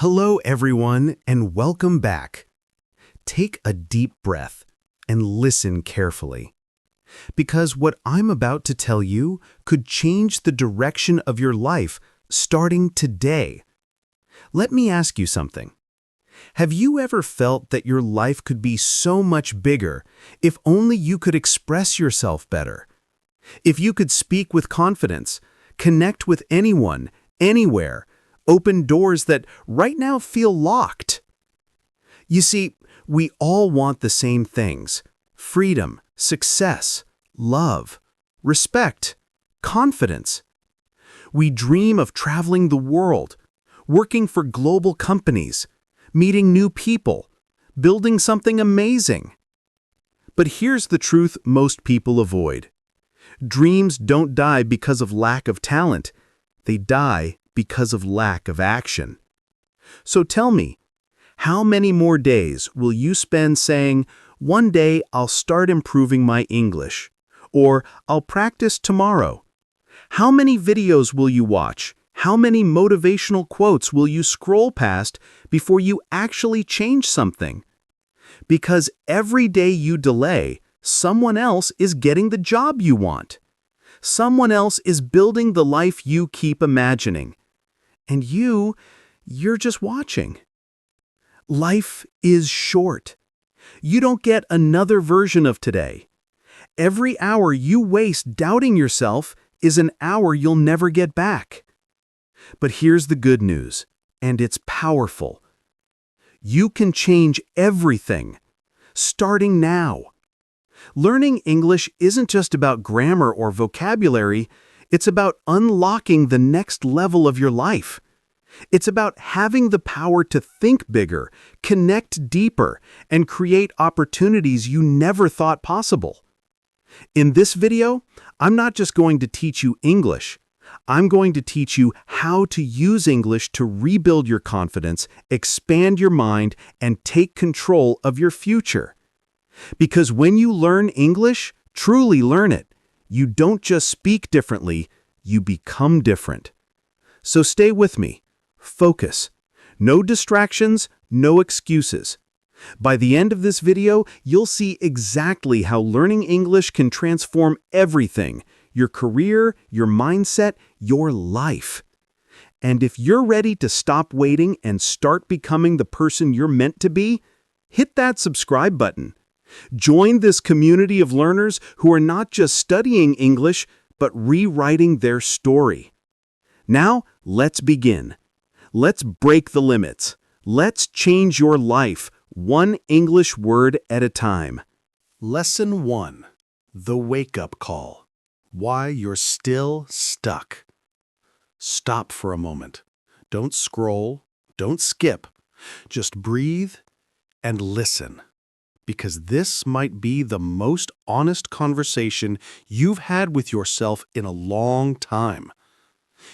Hello, everyone, and welcome back. Take a deep breath and listen carefully, because what I'm about to tell you could change the direction of your life starting today. Let me ask you something. Have you ever felt that your life could be so much bigger if only you could express yourself better? If you could speak with confidence, connect with anyone, anywhere, open doors that right now feel locked? You see, we all want the same things: freedom, success, love, respect, confidence. We dream of traveling the world, working for global companies, meeting new people, building something amazing. But here's the truth most people avoid. Dreams don't die because of lack of talent. They die because of lack of action. So tell me, how many more days will you spend saying, "One day I'll start improving my English," or "I'll practice tomorrow"? How many videos will you watch? How many motivational quotes will you scroll past before you actually change something? Because every day you delay, someone else is getting the job you want. Someone else is building the life you keep imagining. And you're just watching. Life is short. You don't get another version of today. Every hour you waste doubting yourself is an hour you'll never get back. But here's the good news, and it's powerful. You can change everything, starting now. Learning English isn't just about grammar or vocabulary, it's about unlocking the next level of your life. It's about having the power to think bigger, connect deeper, and create opportunities you never thought possible. In this video, I'm not just going to teach you English. I'm going to teach you how to use English to rebuild your confidence, expand your mind, and take control of your future. Because when you learn English, truly learn it, you don't just speak differently, you become different. So stay with me. Focus. No distractions, no excuses. By the end of this video, you'll see exactly how learning English can transform everything: your career, your mindset, your life. And if you're ready to stop waiting and start becoming the person you're meant to be, hit that subscribe button. Join this community of learners who are not just studying English, but rewriting their story. Now, let's begin. Let's break the limits. Let's change your life, one English word at a time. Lesson 1. The Wake-Up Call. Why you're still stuck. Stop for a moment. Don't scroll. Don't skip. Just breathe and listen. Because this might be the most honest conversation you've had with yourself in a long time.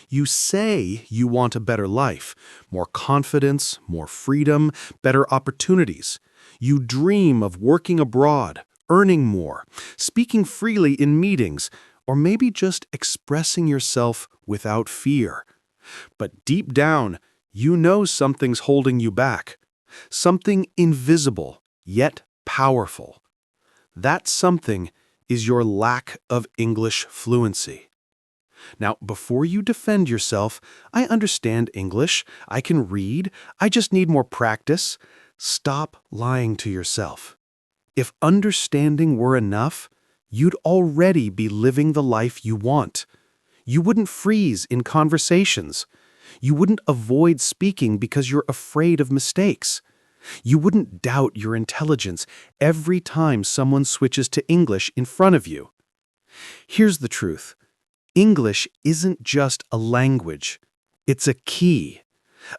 You say you want a better life, more confidence, more freedom, better opportunities. You dream of working abroad, earning more, speaking freely in meetings, or maybe just expressing yourself without fear. But deep down, you know something's holding you back. Something invisible, yet powerful. That something is your lack of English fluency. Now, before you defend yourself, "I understand English, I can read, I just need more practice," stop lying to yourself. If understanding were enough, you'd already be living the life you want. You wouldn't freeze in conversations. You wouldn't avoid speaking because you're afraid of mistakes. You wouldn't doubt your intelligence every time someone switches to English in front of you. Here's the truth. English isn't just a language. It's a key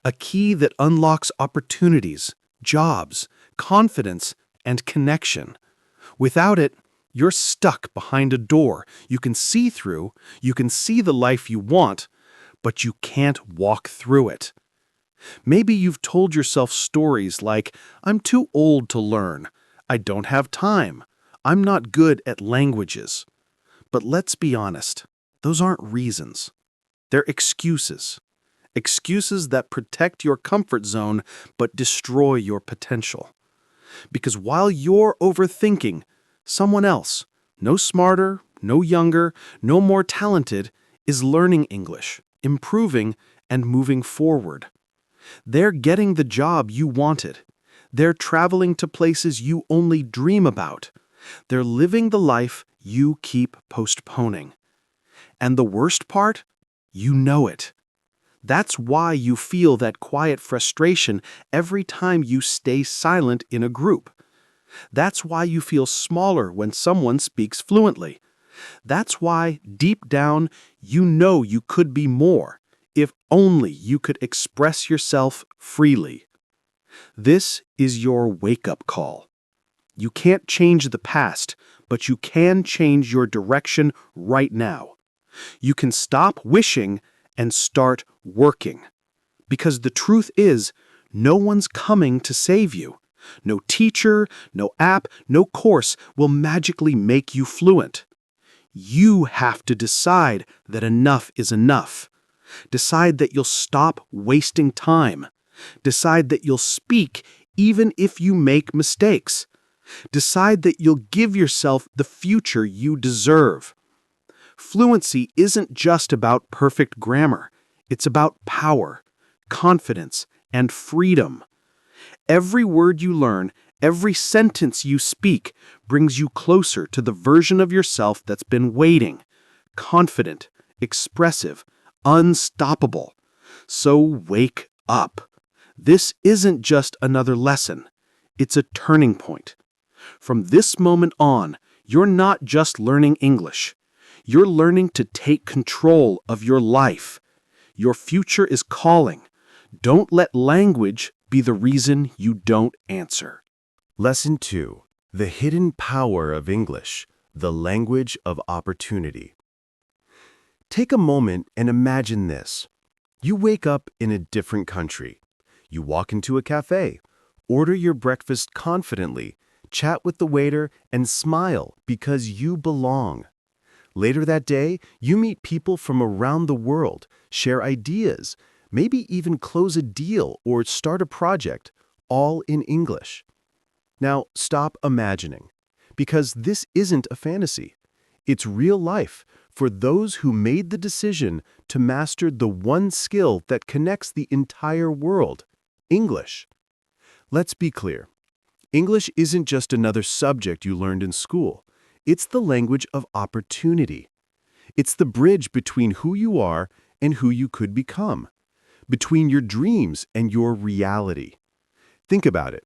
that unlocks opportunities, jobs, confidence, and connection. Without it, you're stuck behind a door you can see through, you can see the life you want, but you can't walk through it. Maybe you've told yourself stories like, "I'm too old to learn," "I don't have time," "I'm not good at languages." But let's be honest. Those aren't reasons. They're excuses. excuses that protect your comfort zone but destroy your potential. Because while you're overthinking, someone else, no smarter, no younger, no more talented, is learning English, improving, and moving forward. They're getting the job you wanted. They're traveling to places you only dream about. They're living the life you keep postponing. And the worst part? You know it. That's why you feel that quiet frustration every time you stay silent in a group. That's why you feel smaller when someone speaks fluently. That's why, deep down, you know you could be more, if only you could express yourself freely. This is your wake-up call. You can't change the past, but you can change your direction right now. You can stop wishing and start working. Because the truth is, no one's coming to save you. No teacher, no app, no course will magically make you fluent. You have to decide that enough is enough. Decide that you'll stop wasting time. Decide that you'll speak even if you make mistakes. Decide that you'll give yourself the future you deserve. Fluency isn't just about perfect grammar. It's about power, confidence, and freedom. Every word you learn, every sentence you speak brings you closer to the version of yourself that's been waiting, confident, expressive, unstoppable. So wake up. This isn't just another lesson. It's a turning point. From this moment on, you're not just learning English. You're learning to take control of your life. Your future is calling. Don't let language be the reason you don't answer. Lesson 2. The Hidden Power of English, the Language of Opportunity. Take a moment and imagine this. You wake up in a different country. You walk into a cafe, order your breakfast confidently, chat with the waiter, and smile because you belong. Later that day, you meet people from around the world, share ideas, maybe even close a deal or start a project, all in English. Now, stop imagining, because this isn't a fantasy. It's real life for those who made the decision to master the one skill that connects the entire world, English. Let's be clear. English isn't just another subject you learned in school. It's the language of opportunity. It's the bridge between who you are and who you could become, between your dreams and your reality. Think about it.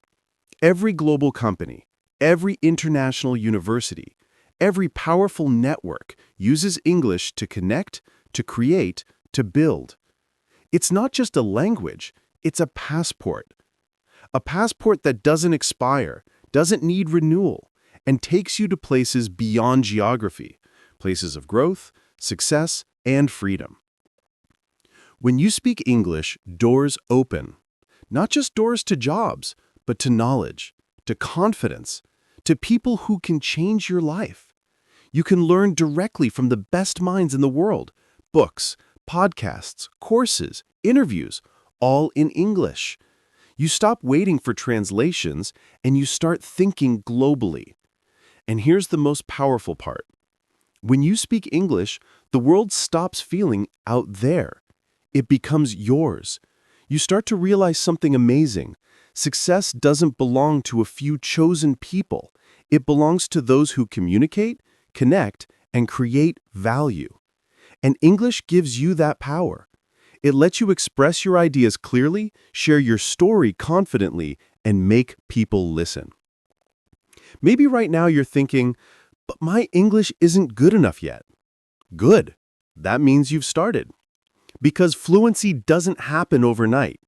Every global company, every international university, every powerful network uses English to connect, to create, to build. It's not just a language, it's a passport. A passport that doesn't expire, doesn't need renewal, and takes you to places beyond geography, places of growth, success, and freedom. When you speak English, doors open. Not just doors to jobs, but to knowledge, to confidence, to people who can change your life. You can learn directly from the best minds in the world, books, podcasts, courses, interviews, all in English. You stop waiting for translations and you start thinking globally. And here's the most powerful part. When you speak English, the world stops feeling out there. It becomes yours. You start to realize something amazing. Success doesn't belong to a few chosen people. It belongs to those who communicate, connect, and create value. And English gives you that power. It lets you express your ideas clearly, share your story confidently, and make people listen. Maybe right now you're thinking, but my English isn't good enough yet. Good. That means you've started. Because fluency doesn't happen overnight.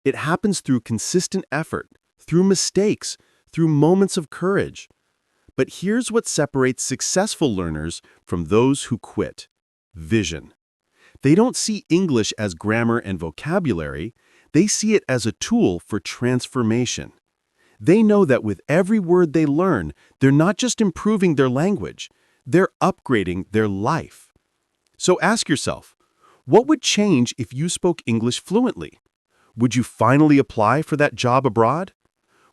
It happens through consistent effort, through mistakes, through moments of courage. But here's what separates successful learners from those who quit: vision. They don't see English as grammar and vocabulary. They see it as a tool for transformation. They know that with every word they learn, they're not just improving their language, they're upgrading their life. So ask yourself, What would change if you spoke English fluently? Would you finally apply for that job abroad?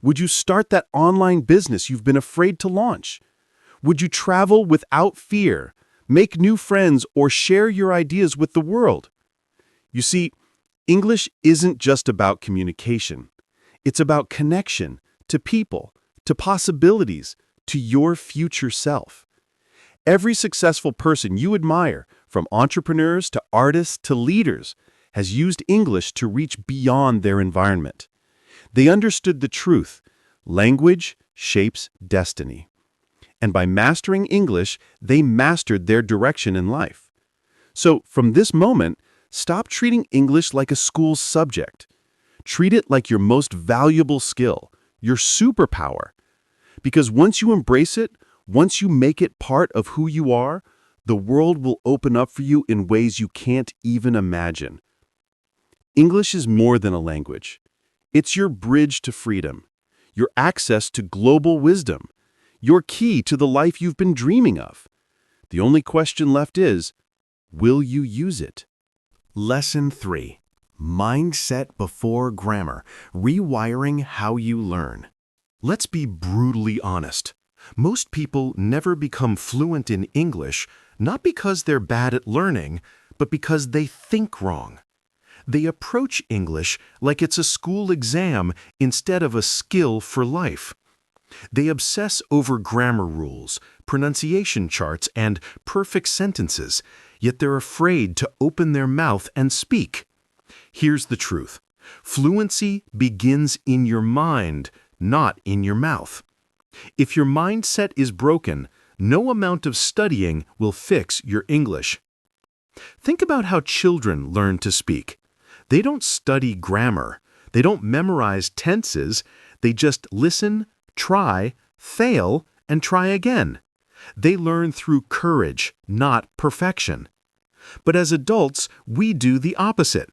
Would you start that online business you've been afraid to launch? Would you travel without fear, make new friends, or share your ideas with the world? You see, English isn't just about communication. It's about connection to people, to possibilities, to your future self. Every successful person you admire, from entrepreneurs to artists to leaders, has used English to reach beyond their environment. They understood the truth: language shapes destiny. And by mastering English, they mastered their direction in life. So, from this moment, stop treating English like a school subject. Treat it like your most valuable skill, your superpower. Because once you embrace it, once you make it part of who you are, the world will open up for you in ways you can't even imagine. English is more than a language. It's your bridge to freedom, your access to global wisdom, your key to the life you've been dreaming of. The only question left is, will you use it? Lesson 3. Mindset before grammar. Rewiring how you learn. Let's be brutally honest. Most people never become fluent in English, not because they're bad at learning, but because they think wrong. They approach English like it's a school exam instead of a skill for life. They obsess over grammar rules, pronunciation charts, and perfect sentences, yet they're afraid to open their mouth and speak. Here's the truth. Fluency begins in your mind, not in your mouth. If your mindset is broken, no amount of studying will fix your English. Think about how children learn to speak. They don't study grammar. They don't memorize tenses. They just listen, try, fail, and try again. They learn through courage, not perfection. But as adults, we do the opposite.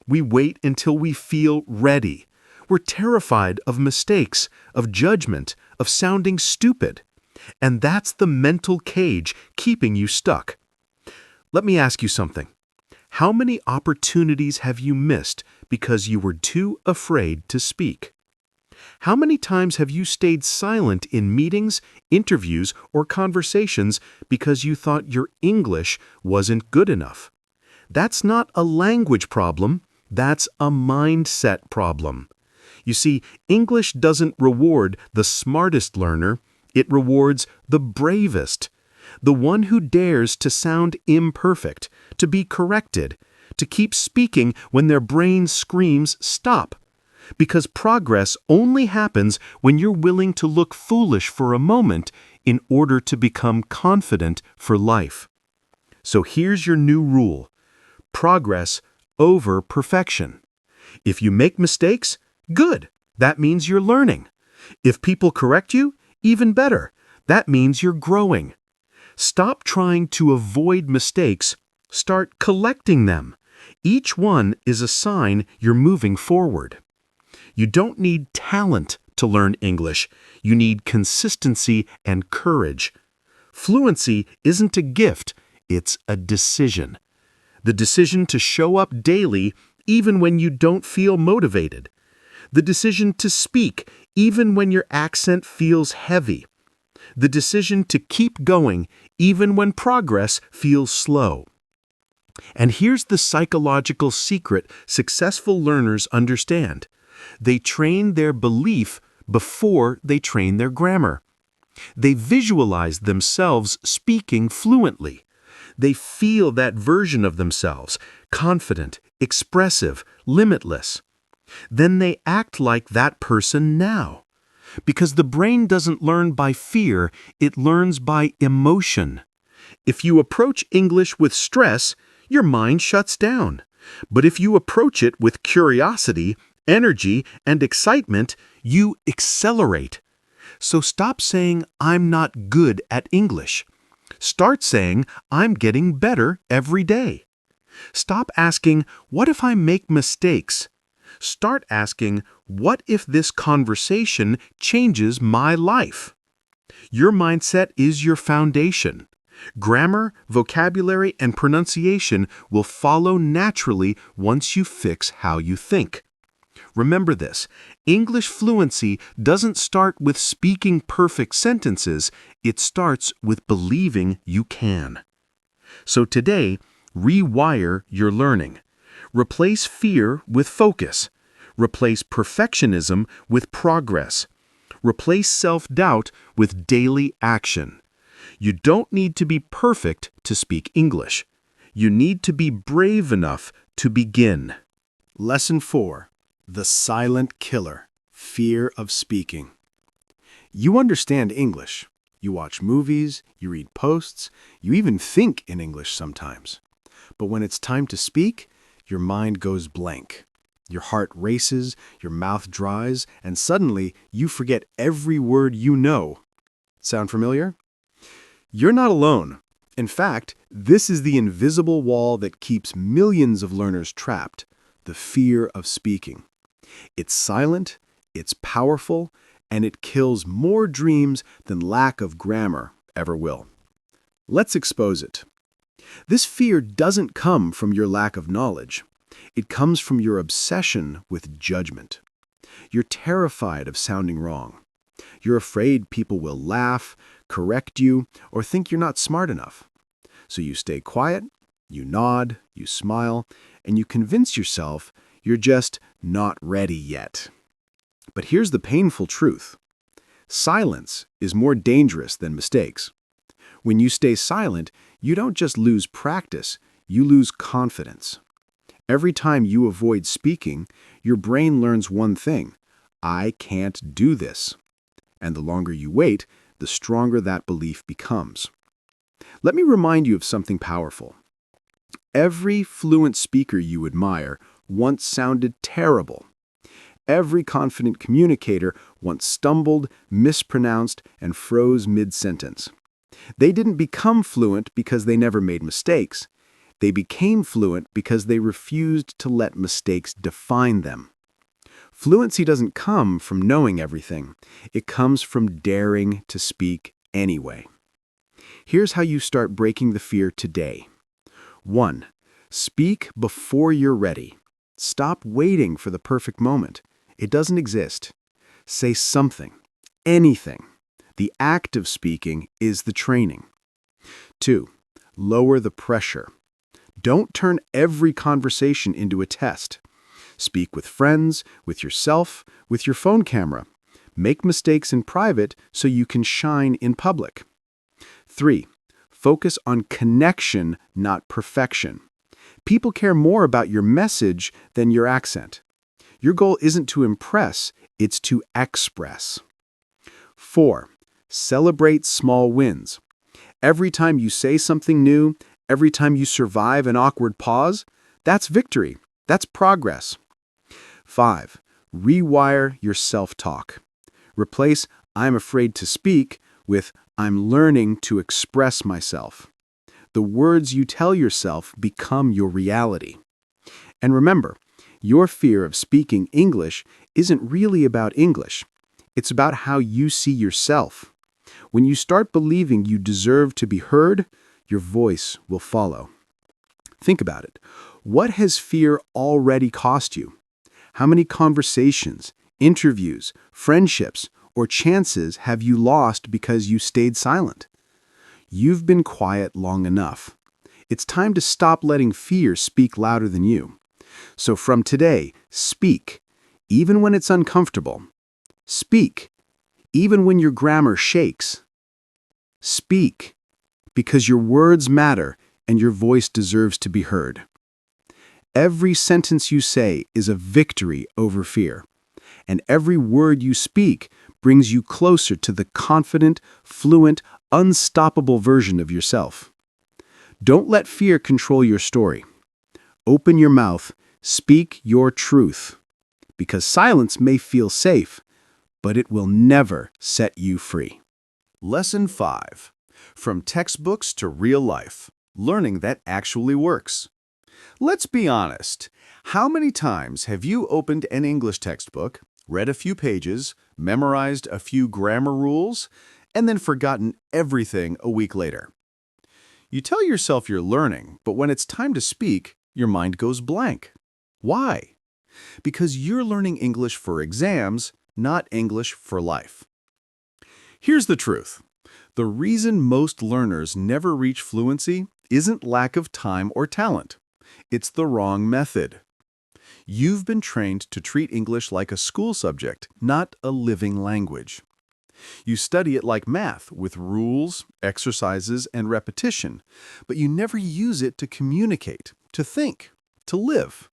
We wait until we feel ready. We're terrified of mistakes, of judgment, of sounding stupid. And that's the mental cage keeping you stuck. Let me ask you something. How many opportunities have you missed because you were too afraid to speak? How many times have you stayed silent in meetings, interviews, or conversations because you thought your English wasn't good enough? That's not a language problem. That's a mindset problem. You see, English doesn't reward the smartest learner. It rewards the bravest, the one who dares to sound imperfect, to be corrected, to keep speaking when their brain screams stop. Because progress only happens when you're willing to look foolish for a moment in order to become confident for life. So here's your new rule: progress over perfection. If you make mistakes, good. That means you're learning. If people correct you, even better. That means you're growing. Stop trying to avoid mistakes. Start collecting them. Each one is a sign you're moving forward. You don't need talent to learn English. You need consistency and courage. Fluency isn't a gift, it's a decision. The decision to show up daily even when you don't feel motivated. The decision to speak even when your accent feels heavy. The decision to keep going even when progress feels slow. And here's the psychological secret successful learners understand. They train their belief before they train their grammar. They visualize themselves speaking fluently. They feel that version of themselves, confident, expressive, limitless. Then they act like that person now. Because the brain doesn't learn by fear, it learns by emotion. If you approach English with stress, your mind shuts down. But if you approach it with curiosity, energy, and excitement, you accelerate. So stop saying, "I'm not good at English." Start saying, "I'm getting better every day." Stop asking, "What if I make mistakes?" Start asking, "What if this conversation changes my life?" Your mindset is your foundation. Grammar, vocabulary, and pronunciation will follow naturally once you fix how you think. Remember this, English fluency doesn't start with speaking perfect sentences, it starts with believing you can. So today, rewire your learning. Replace fear with focus. Replace perfectionism with progress. Replace self-doubt with daily action. You don't need to be perfect to speak English. You need to be brave enough to begin. Lesson 4. The Silent Killer. Fear of Speaking. You understand English. You watch movies, you read posts, you even think in English sometimes. But when it's time to speak, your mind goes blank. Your heart races, your mouth dries, and suddenly you forget every word you know. Sound familiar? You're not alone. In fact, this is the invisible wall that keeps millions of learners trapped, the fear of speaking. It's silent, it's powerful, and it kills more dreams than lack of grammar ever will. Let's expose it. This fear doesn't come from your lack of knowledge. It comes from your obsession with judgment. You're terrified of sounding wrong. You're afraid people will laugh, correct you, or think you're not smart enough. So you stay quiet, you nod, you smile, and you convince yourself you're just not ready yet. But here's the painful truth. Silence is more dangerous than mistakes. When you stay silent, you don't just lose practice, you lose confidence. Every time you avoid speaking, your brain learns one thing: I can't do this. And the longer you wait, the stronger that belief becomes. Let me remind you of something powerful. Every fluent speaker you admire once sounded terrible. Every confident communicator once stumbled, mispronounced, and froze mid-sentence. They didn't become fluent because they never made mistakes. They became fluent because they refused to let mistakes define them. Fluency doesn't come from knowing everything. It comes from daring to speak anyway. Here's how you start breaking the fear today. 1. Speak before you're ready. Stop waiting for the perfect moment. It doesn't exist. Say something, anything. The act of speaking is the training. 2. Lower the pressure. Don't turn every conversation into a test. Speak with friends, with yourself, with your phone camera. Make mistakes in private so you can shine in public. 3. Focus on connection, not perfection. People care more about your message than your accent. Your goal isn't to impress, it's to express. 4. Celebrate small wins. Every time you say something new, every time you survive an awkward pause, that's victory. That's progress. 5. Rewire your self-talk. Replace "I'm afraid to speak" with "I'm learning to express myself." The words you tell yourself become your reality. And remember, your fear of speaking English isn't really about English. It's about how you see yourself. When you start believing you deserve to be heard, your voice will follow. Think about it. What has fear already cost you? How many conversations, interviews, friendships, or chances have you lost because you stayed silent? You've been quiet long enough. It's time to stop letting fear speak louder than you. So from today, speak, even when it's uncomfortable. Speak, even when your grammar shakes. Speak, because your words matter and your voice deserves to be heard. Every sentence you say is a victory over fear, and every word you speak brings you closer to the confident, fluent, unstoppable version of yourself. Don't let fear control your story. Open your mouth, speak your truth, because silence may feel safe, but it will never set you free. Lesson 5. From textbooks to real life. Learning that actually works. Let's be honest. How many times have you opened an English textbook, read a few pages, memorized a few grammar rules, and then forgotten everything a week later? You tell yourself you're learning, but when it's time to speak, your mind goes blank. Why? Because you're learning English for exams, not English for life. Here's the truth. The reason most learners never reach fluency isn't lack of time or talent. It's the wrong method. You've been trained to treat English like a school subject, not a living language. You study it like math, with rules, exercises, and repetition, but you never use it to communicate, to think, to live.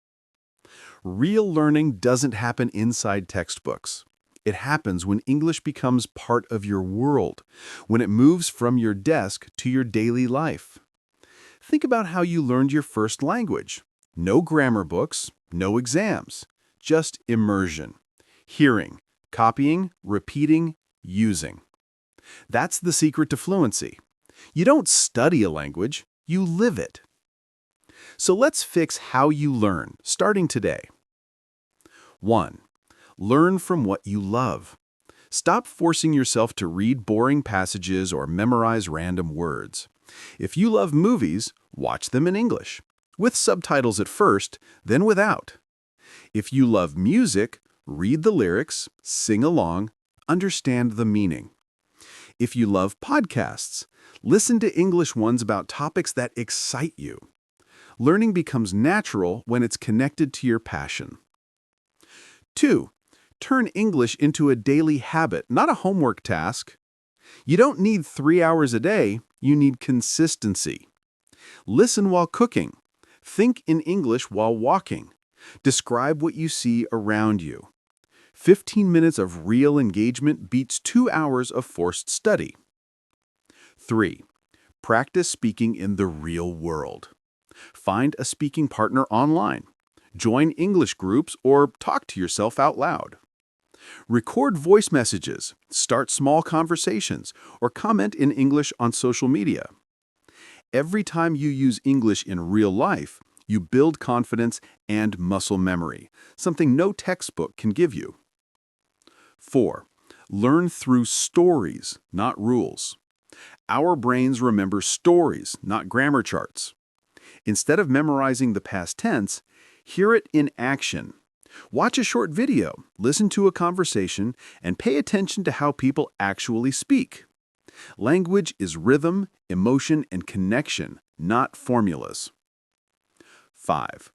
Real learning doesn't happen inside textbooks. It happens when English becomes part of your world, when it moves from your desk to your daily life. Think about how you learned your first language. No grammar books, no exams, just immersion. Hearing, copying, repeating, using. That's the secret to fluency. You don't study a language, you live it. So let's fix how you learn, starting today. 1. Learn from what you love. Stop forcing yourself to read boring passages or memorize random words. If you love movies, watch them in English, with subtitles at first, then without. If you love music, read the lyrics, sing along, understand the meaning. If you love podcasts, listen to English ones about topics that excite you. Learning becomes natural when it's connected to your passion. 2. Turn English into a daily habit, not a homework task. You don't need 3 hours a day, you need consistency. Listen while cooking. Think in English while walking. Describe what you see around you. 15 minutes of real engagement beats 2 hours of forced study. 3. Practice speaking in the real world. Find a speaking partner online. Join English groups or talk to yourself out loud. Record voice messages, start small conversations, or comment in English on social media. Every time you use English in real life, you build confidence and muscle memory, something no textbook can give you. 4. Learn through stories, not rules. Our brains remember stories, not grammar charts. Instead of memorizing the past tense, hear it in action. Watch a short video, listen to a conversation, and pay attention to how people actually speak. Language is rhythm, emotion, and connection, not formulas. 5.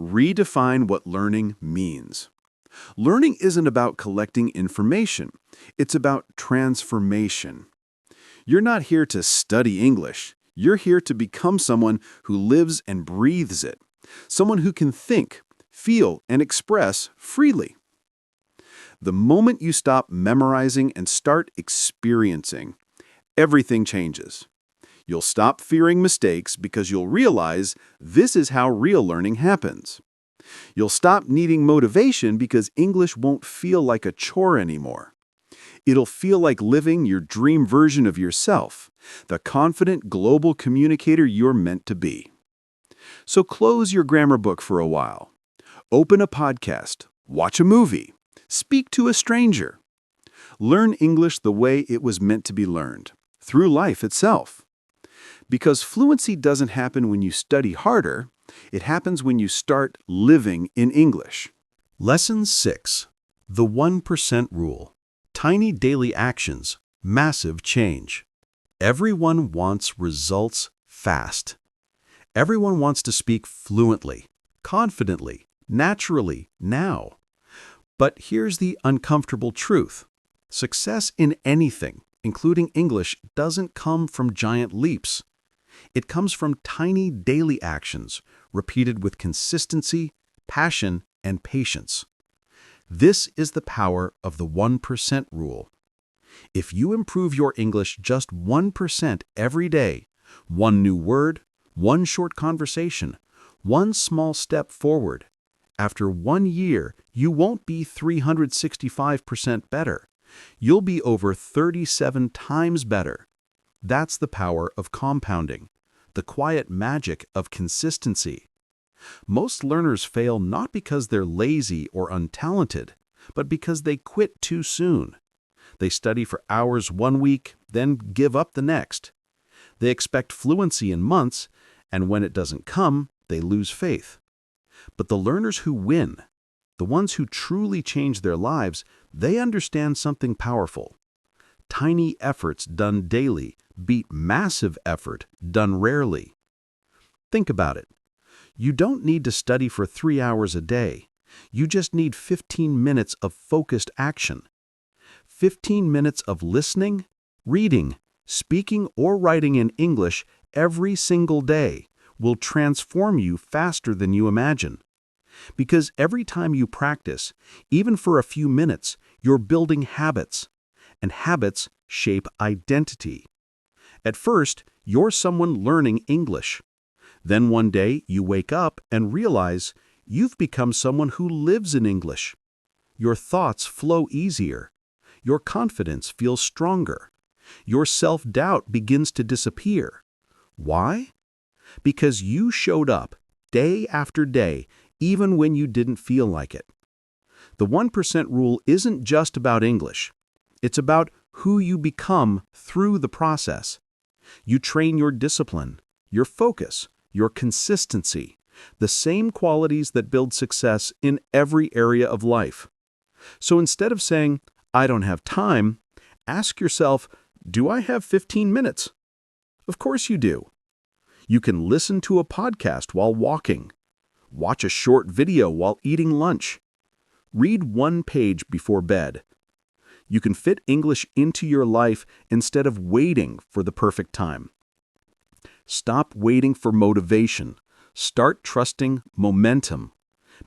Redefine what learning means. Learning isn't about collecting information. It's about transformation. You're not here to study English. You're here to become someone who lives and breathes it. Someone who can think, feel, and express freely. The moment you stop memorizing and start experiencing, everything changes. You'll stop fearing mistakes because you'll realize this is how real learning happens. You'll stop needing motivation because English won't feel like a chore anymore. It'll feel like living your dream version of yourself, the confident global communicator you're meant to be. So close your grammar book for a while. Open a podcast, watch a movie, speak to a stranger. Learn English the way it was meant to be learned, through life itself. Because fluency doesn't happen when you study harder, it happens when you start living in English. Lesson 6. The 1% Rule. Tiny daily actions, massive change. Everyone wants results fast. Everyone wants to speak fluently, confidently, naturally, now. But here's the uncomfortable truth. Success in anything, including English, doesn't come from giant leaps. It comes from tiny daily actions, repeated with consistency, passion, and patience. This is the power of the 1% rule. If you improve your English just 1% every day, one new word, one short conversation, one small step forward, after 1 year, you won't be 365% better. You'll be over 37 times better. That's the power of compounding, the quiet magic of consistency. Most learners fail not because they're lazy or untalented, but because they quit too soon. They study for hours one week, then give up the next. They expect fluency in months, and when it doesn't come, they lose faith. But the learners who win, the ones who truly change their lives, they understand something powerful. Tiny efforts done daily beat massive effort done rarely. Think about it. You don't need to study for 3 hours a day. You just need 15 minutes of focused action. 15 minutes of listening, reading, speaking, or writing in English every single day will transform you faster than you imagine. Because every time you practice, even for a few minutes, you're building habits. And habits shape identity. At first, you're someone learning English. Then one day, you wake up and realize you've become someone who lives in English. Your thoughts flow easier. Your confidence feels stronger. Your self-doubt begins to disappear. Why? Because you showed up day after day, even when you didn't feel like it. The 1% rule isn't just about English. It's about who you become through the process. You train your discipline, your focus, your consistency, the same qualities that build success in every area of life. So instead of saying, "I don't have time," ask yourself, "Do I have 15 minutes?" Of course you do. You can listen to a podcast while walking, watch a short video while eating lunch, read one page before bed. You can fit English into your life instead of waiting for the perfect time. Stop waiting for motivation. Start trusting momentum.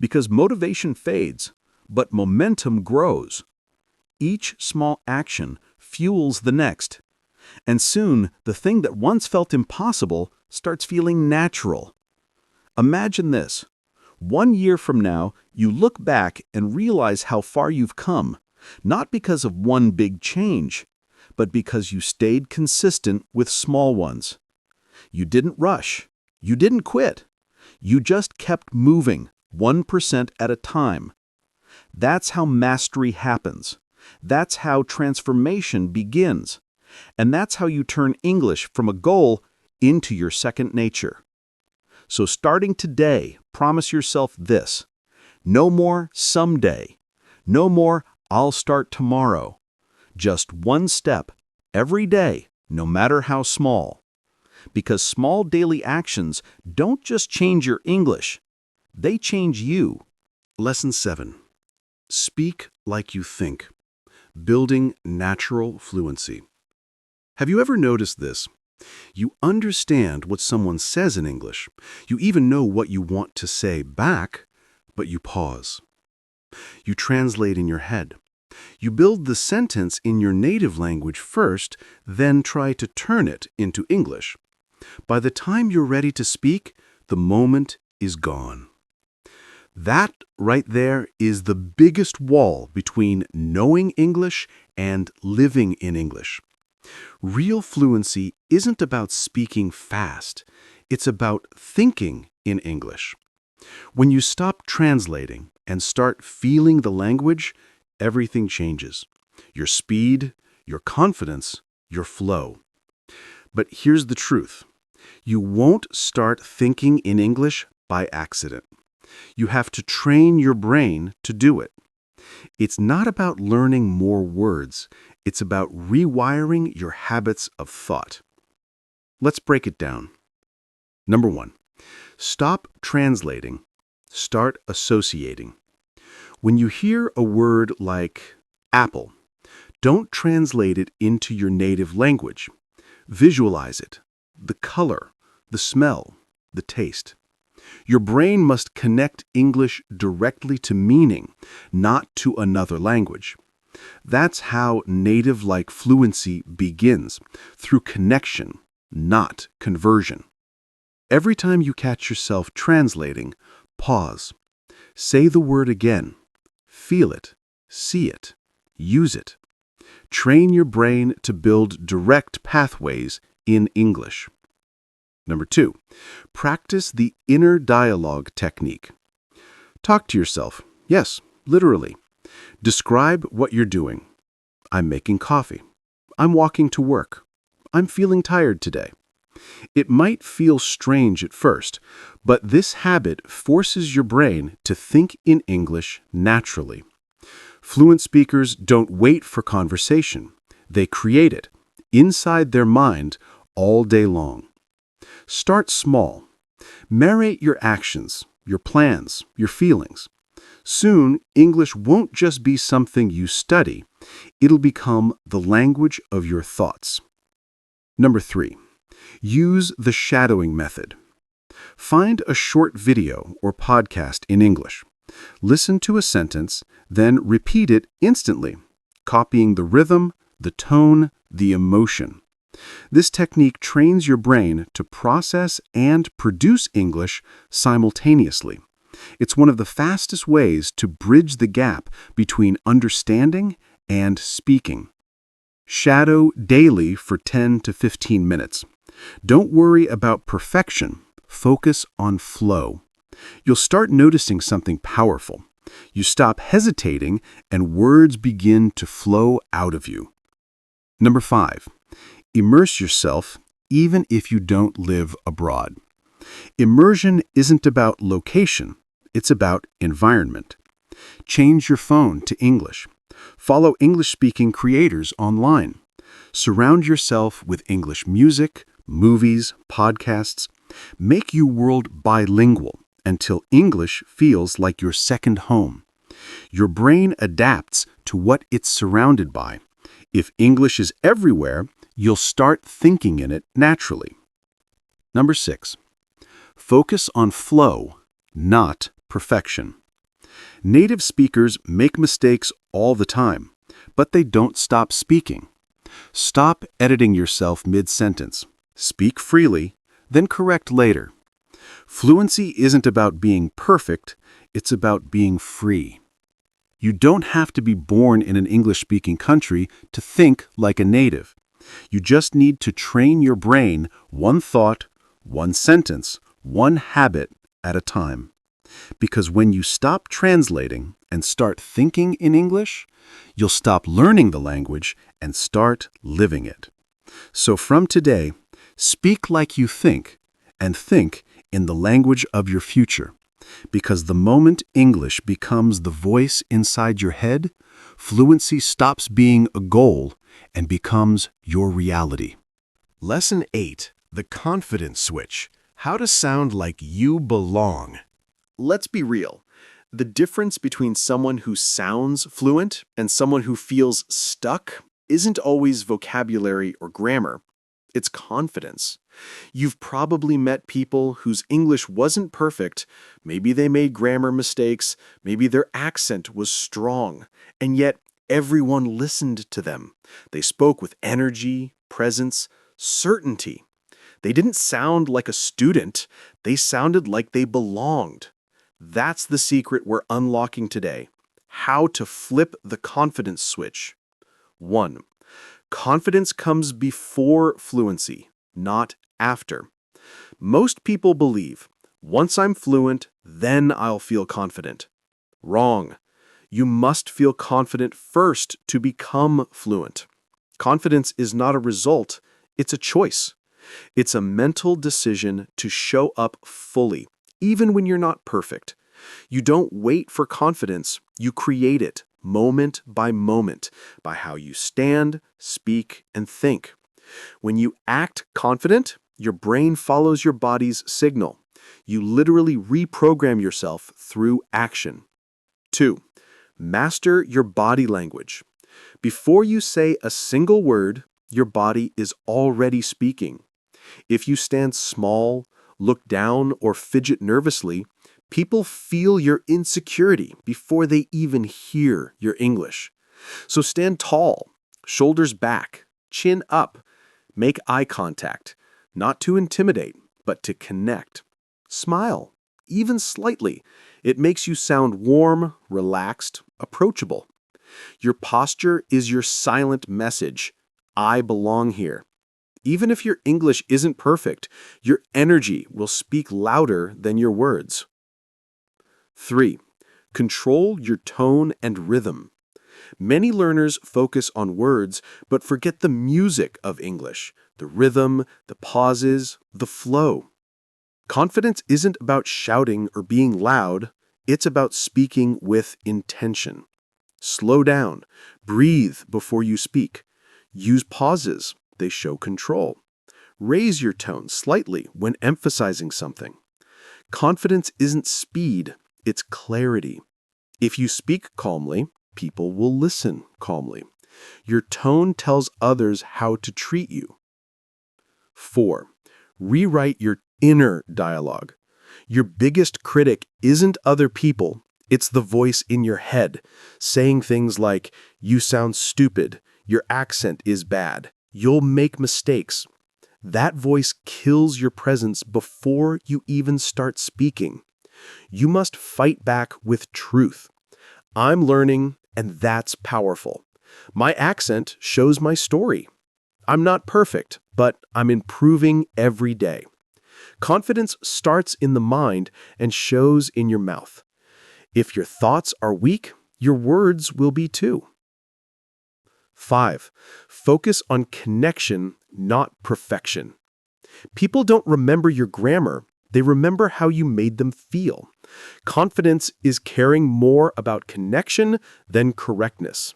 Because motivation fades, but momentum grows. Each small action fuels the next. And soon, the thing that once felt impossible starts feeling natural. Imagine this. 1 year from now, you look back and realize how far you've come, not because of one big change, but because you stayed consistent with small ones. You didn't rush. You didn't quit. You just kept moving, 1% at a time. That's how mastery happens. That's how transformation begins. And that's how you turn English from a goal into your second nature. So starting today, promise yourself this. No more someday. No more I'll start tomorrow. Just one step, every day, no matter how small. Because small daily actions don't just change your English. They change you. Lesson 7. Speak like you think. Building natural fluency. Have you ever noticed this? You understand what someone says in English. You even know what you want to say back, but you pause. You translate in your head. You build the sentence in your native language first, then try to turn it into English. By the time you're ready to speak, the moment is gone. That right there is the biggest wall between knowing English and living in English. Real fluency isn't about speaking fast. It's about thinking in English. When you stop translating and start feeling the language, everything changes. Your speed, your confidence, your flow. But here's the truth. You won't start thinking in English by accident. You have to train your brain to do it. It's not about learning more words. It's about rewiring your habits of thought. Let's break it down. Number 1, stop translating. Start associating. When you hear a word like apple, don't translate it into your native language. Visualize it, the color, the smell, the taste. Your brain must connect English directly to meaning, not to another language. That's how native-like fluency begins, through connection, not conversion. Every time you catch yourself translating, pause. Say the word again. Feel it, see it, use it. Train your brain to build direct pathways in English. Number 2, practice the inner dialogue technique. Talk to yourself. Yes, literally. Describe what you're doing. I'm making coffee. I'm walking to work. I'm feeling tired today. It might feel strange at first, but this habit forces your brain to think in English naturally. Fluent speakers don't wait for conversation. They create it, inside their mind, all day long. Start small. Narrate your actions, your plans, your feelings. Soon, English won't just be something you study. It'll become the language of your thoughts. Number 3. Use the shadowing method. Find a short video or podcast in English. Listen to a sentence, then repeat it instantly, copying the rhythm, the tone, the emotion. This technique trains your brain to process and produce English simultaneously. It's one of the fastest ways to bridge the gap between understanding and speaking. Shadow daily for 10 to 15 minutes. Don't worry about perfection. Focus on flow. You'll start noticing something powerful. You stop hesitating and words begin to flow out of you. Number 5. Immerse yourself even if you don't live abroad. Immersion isn't about location. It's about environment. Change your phone to English. Follow English-speaking creators online. Surround yourself with English music, movies, podcasts. Make your world bilingual until English feels like your second home. Your brain adapts to what it's surrounded by. If English is everywhere, you'll start thinking in it naturally. Number 6. Focus on flow, not perfection. Native speakers make mistakes all the time, but they don't stop speaking. Stop editing yourself mid-sentence. Speak freely, then correct later. Fluency isn't about being perfect, it's about being free. You don't have to be born in an English-speaking country to think like a native. You just need to train your brain one thought, one sentence, one habit at a time. Because when you stop translating and start thinking in English, you'll stop learning the language and start living it. So from today, speak like you think and think in the language of your future. Because the moment English becomes the voice inside your head, fluency stops being a goal and becomes your reality. Lesson 8. The Confidence Switch. How to sound like you belong. Let's be real. The difference between someone who sounds fluent and someone who feels stuck isn't always vocabulary or grammar. It's confidence. You've probably met people whose English wasn't perfect. Maybe they made grammar mistakes. Maybe their accent was strong. And yet, everyone listened to them. They spoke with energy, presence, certainty. They didn't sound like a student. They sounded like they belonged. That's the secret we're unlocking today. How to flip the confidence switch. 1. Confidence comes before fluency, not after. Most people believe, once I'm fluent, then I'll feel confident. Wrong. You must feel confident first to become fluent. Confidence is not a result, it's a choice. It's a mental decision to show up fully, even when you're not perfect. You don't wait for confidence, you create it moment by moment by how you stand, speak, and think. When you act confident, your brain follows your body's signal. You literally reprogram yourself through action. 2. Master your body language. Before you say a single word, your body is already speaking. If you stand small, look down, or fidget nervously, people feel your insecurity before they even hear your English. So stand tall, shoulders back, chin up, make eye contact, not to intimidate, but to connect. Smile, even slightly. It makes you sound warm, relaxed, approachable. Your posture is your silent message. I belong here. Even if your English isn't perfect, your energy will speak louder than your words. 3. Control your tone and rhythm. Many learners focus on words but forget the music of English, the rhythm, the pauses, the flow. Confidence isn't about shouting or being loud, it's about speaking with intention. Slow down, breathe before you speak. Use pauses, they show control. Raise your tone slightly when emphasizing something. Confidence isn't speed, it's clarity. If you speak calmly, people will listen calmly. Your tone tells others how to treat you. 4. Rewrite your inner dialogue. Your biggest critic isn't other people, it's the voice in your head, saying things like, "You sound stupid," "Your accent is bad," "You'll make mistakes." That voice kills your presence before you even start speaking. You must fight back with truth. I'm learning, and that's powerful. My accent shows my story. I'm not perfect, but I'm improving every day. Confidence starts in the mind and shows in your mouth. If your thoughts are weak, your words will be too. 5. Focus on connection, not perfection. People don't remember your grammar, they remember how you made them feel. Confidence is caring more about connection than correctness.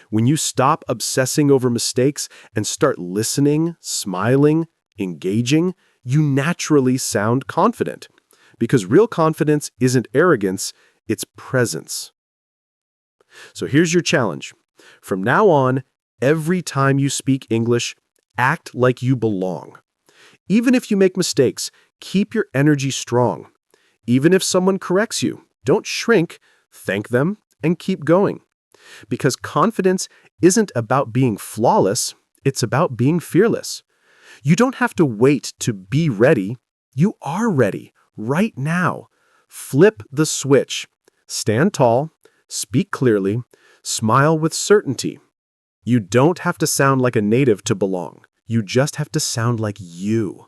When you stop obsessing over mistakes and start listening, smiling, engaging, you naturally sound confident. Because real confidence isn't arrogance, it's presence. So here's your challenge. From now on, every time you speak English, act like you belong. Even if you make mistakes, keep your energy strong. Even if someone corrects you, don't shrink, thank them, and keep going. Because confidence isn't about being flawless, it's about being fearless. You don't have to wait to be ready. You are ready, right now. Flip the switch. Stand tall, speak clearly, smile with certainty. You don't have to sound like a native to belong. You just have to sound like you.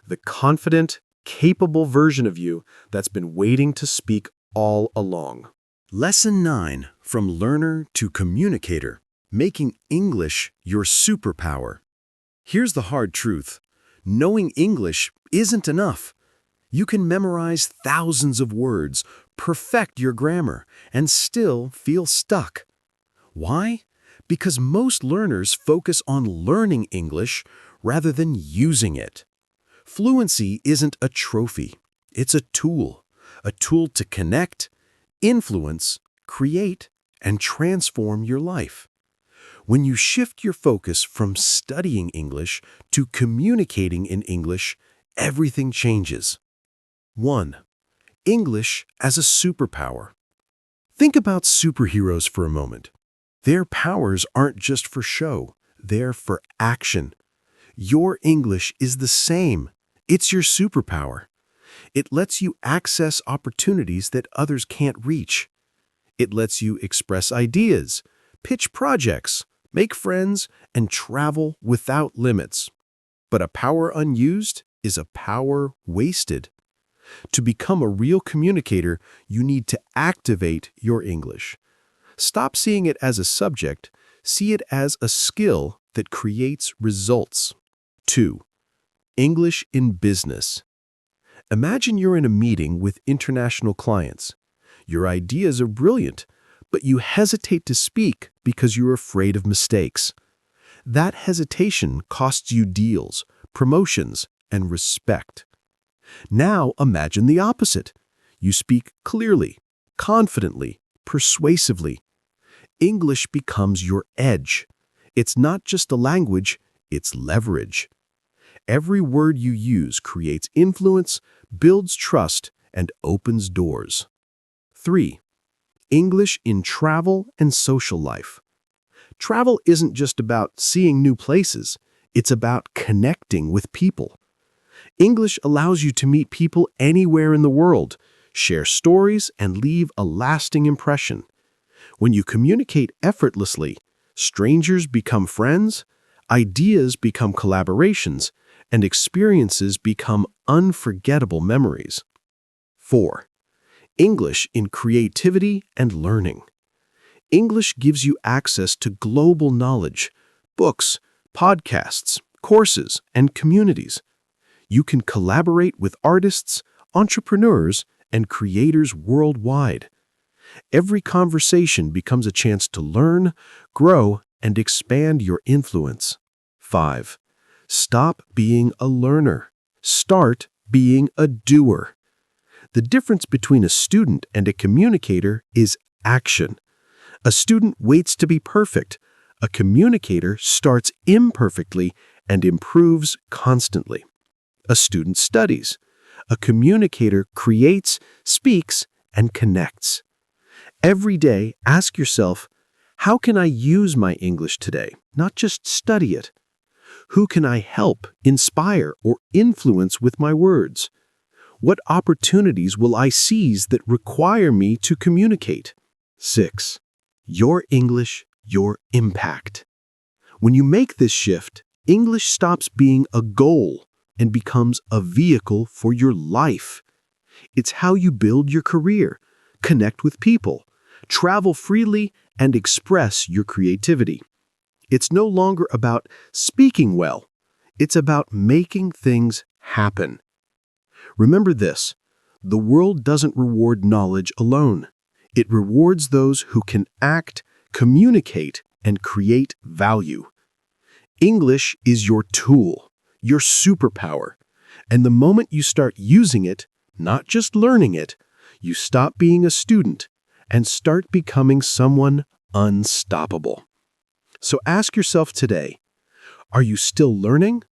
The confident, capable version of you that's been waiting to speak all along. Lesson 9, From Learner to Communicator, Making English Your Superpower. Here's the hard truth. Knowing English isn't enough. You can memorize thousands of words, perfect your grammar, and still feel stuck. Why? Because most learners focus on learning English rather than using it. Fluency isn't a trophy. It's a tool to connect, influence, create, and transform your life. When you shift your focus from studying English to communicating in English, everything changes. 1. English as a superpower. Think about superheroes for a moment. Their powers aren't just for show, they're for action. Your English is the same. It's your superpower. It lets you access opportunities that others can't reach. It lets you express ideas, pitch projects, make friends, and travel without limits. But a power unused is a power wasted. To become a real communicator, you need to activate your English. Stop seeing it as a subject, see it as a skill that creates results. 2. English in business. Imagine you're in a meeting with international clients. Your ideas are brilliant, but you hesitate to speak because you're afraid of mistakes. That hesitation costs you deals, promotions, and respect. Now imagine the opposite. You speak clearly, confidently, persuasively. English becomes your edge. It's not just a language, it's leverage. Every word you use creates influence, builds trust, and opens doors. 3. English in travel and social life. Travel isn't just about seeing new places, it's about connecting with people. English allows you to meet people anywhere in the world, share stories, and leave a lasting impression. When you communicate effortlessly, strangers become friends, ideas become collaborations, and experiences become unforgettable memories. 4. English in creativity and learning. English gives you access to global knowledge, books, podcasts, courses, and communities. You can collaborate with artists, entrepreneurs, and creators worldwide. Every conversation becomes a chance to learn, grow, and expand your influence. 5. Stop being a learner. Start being a doer. The difference between a student and a communicator is action. A student waits to be perfect. A communicator starts imperfectly and improves constantly. A student studies. A communicator creates, speaks, and connects. Every day, ask yourself, how can I use my English today, not just study it? Who can I help, inspire, or influence with my words? What opportunities will I seize that require me to communicate? 6. Your English, your impact. When you make this shift, English stops being a goal and becomes a vehicle for your life. It's how you build your career, connect with people, travel freely, and express your creativity. It's no longer about speaking well. It's about making things happen. Remember this, the world doesn't reward knowledge alone. It rewards those who can act, communicate, and create value. English is your tool, your superpower. And the moment you start using it, not just learning it, you stop being a student and start becoming someone unstoppable. So ask yourself today, are you still learning?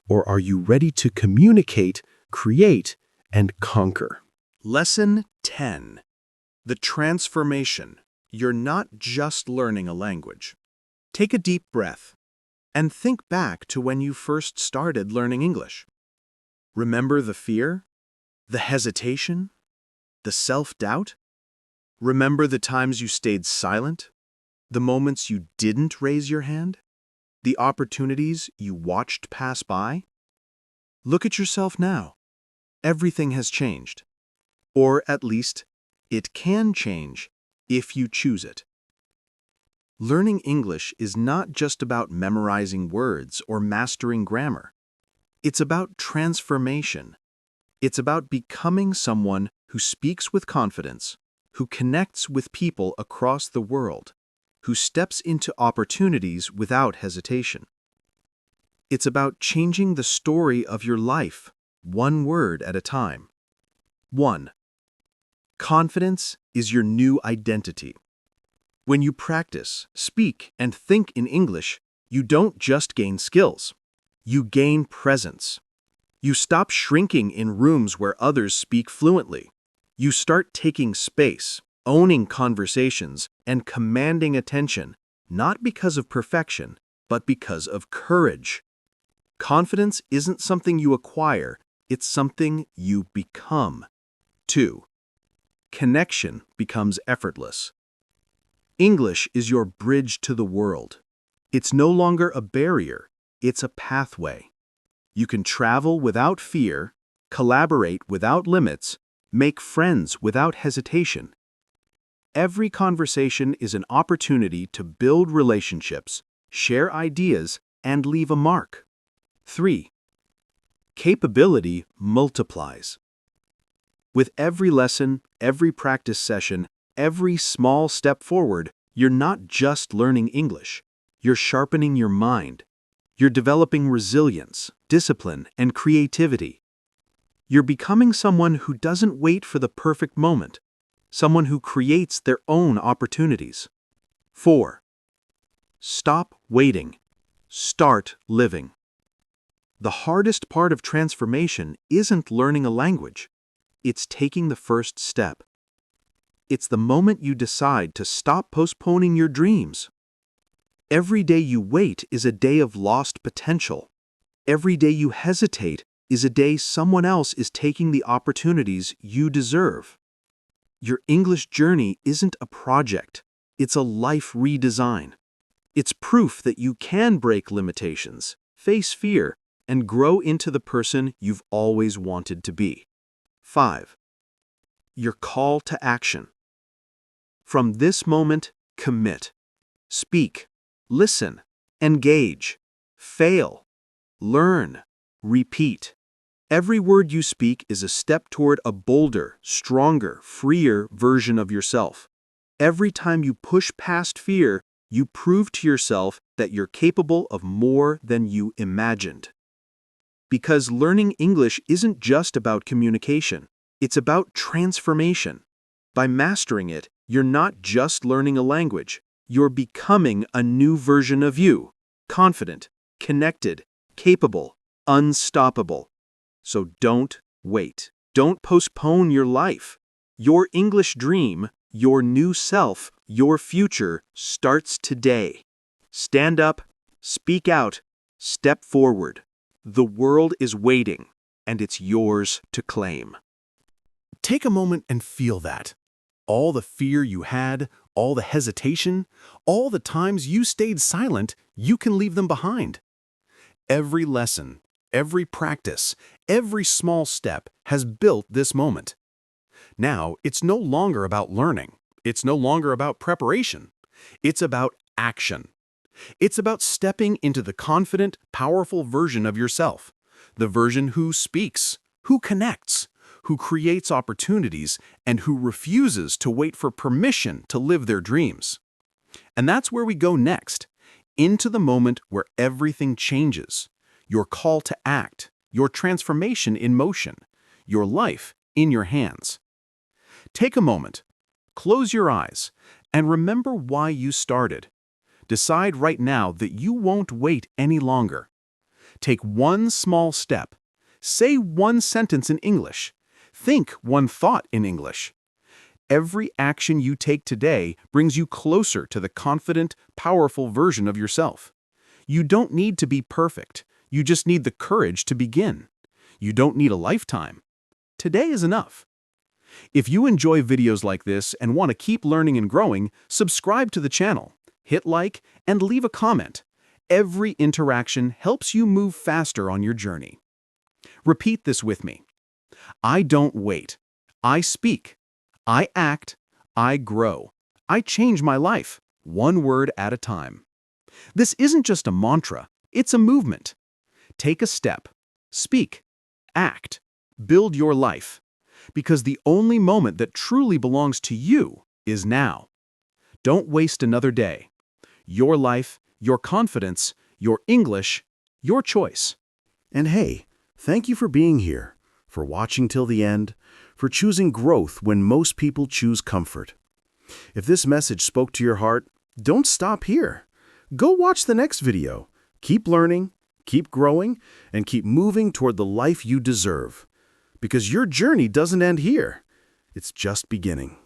Or are you ready to communicate, create, and conquer? Lesson 10. The transformation. You're not just learning a language. Take a deep breath and think back to when you first started learning English. Remember the fear, the hesitation, the self-doubt? Remember the times you stayed silent, the moments you didn't raise your hand, the opportunities you watched pass by? Look at yourself now. Everything has changed. Or at least, it can change if you choose it. Learning English is not just about memorizing words or mastering grammar. It's about transformation. It's about becoming someone who speaks with confidence, who connects with people across the world, who steps into opportunities without hesitation. It's about changing the story of your life, one word at a time. 1. Confidence is your new identity. When you practice, speak, and think in English, you don't just gain skills. You gain presence. You stop shrinking in rooms where others speak fluently. You start taking space, owning conversations, and commanding attention, not because of perfection, but because of courage. Confidence isn't something you acquire, it's something you become. 2. Connection becomes effortless. English is your bridge to the world. It's no longer a barrier, it's a pathway. You can travel without fear, collaborate without limits, make friends without hesitation. Every conversation is an opportunity to build relationships, share ideas, and leave a mark. 3. Capability multiplies. With every lesson, every practice session, every small step forward, you're not just learning English. You're sharpening your mind. You're developing resilience, discipline, and creativity. You're becoming someone who doesn't wait for the perfect moment, someone who creates their own opportunities. 4. Stop waiting. Start living. The hardest part of transformation isn't learning a language. It's taking the first step. It's the moment you decide to stop postponing your dreams. Every day you wait is a day of lost potential. Every day you hesitate is a day someone else is taking the opportunities you deserve. Your English journey isn't a project, it's a life redesign. It's proof that you can break limitations, face fear, and grow into the person you've always wanted to be. 5. Your call to action. From this moment, commit. Speak, listen, engage, fail, learn, repeat. Every word you speak is a step toward a bolder, stronger, freer version of yourself. Every time you push past fear, you prove to yourself that you're capable of more than you imagined. Because learning English isn't just about communication, it's about transformation. By mastering it, you're not just learning a language, you're becoming a new version of you, confident, connected, capable, unstoppable. So don't wait. Don't postpone your life. Your English dream, your new self, your future starts today. Stand up, speak out, step forward. The world is waiting, and it's yours to claim. Take a moment and feel that. All the fear you had, all the hesitation, all the times you stayed silent, you can leave them behind. Every lesson, every practice, every small step has built this moment. Now, it's no longer about learning. It's no longer about preparation. It's about action. It's about stepping into the confident, powerful version of yourself, the version who speaks, who connects, who creates opportunities, and who refuses to wait for permission to live their dreams. And that's where we go next, into the moment where everything changes, your call to act, your transformation in motion, your life in your hands. Take a moment, close your eyes, and remember why you started. Decide right now that you won't wait any longer. Take one small step. Say one sentence in English. Think one thought in English. Every action you take today brings you closer to the confident, powerful version of yourself. You don't need to be perfect. You just need the courage to begin. You don't need a lifetime. Today is enough. If you enjoy videos like this and want to keep learning and growing, subscribe to the channel. Hit like, and leave a comment. Every interaction helps you move faster on your journey. Repeat this with me. I don't wait. I speak. I act. I grow. I change my life, one word at a time. This isn't just a mantra, it's a movement. Take a step. Speak. Act. Build your life. Because the only moment that truly belongs to you is now. Don't waste another day. Your life, your confidence, your English, your choice. And hey, thank you for being here, for watching till the end, for choosing growth when most people choose comfort. If this message spoke to your heart, don't stop here. Go watch the next video. Keep learning, keep growing, and keep moving toward the life you deserve. Because your journey doesn't end here. It's just beginning.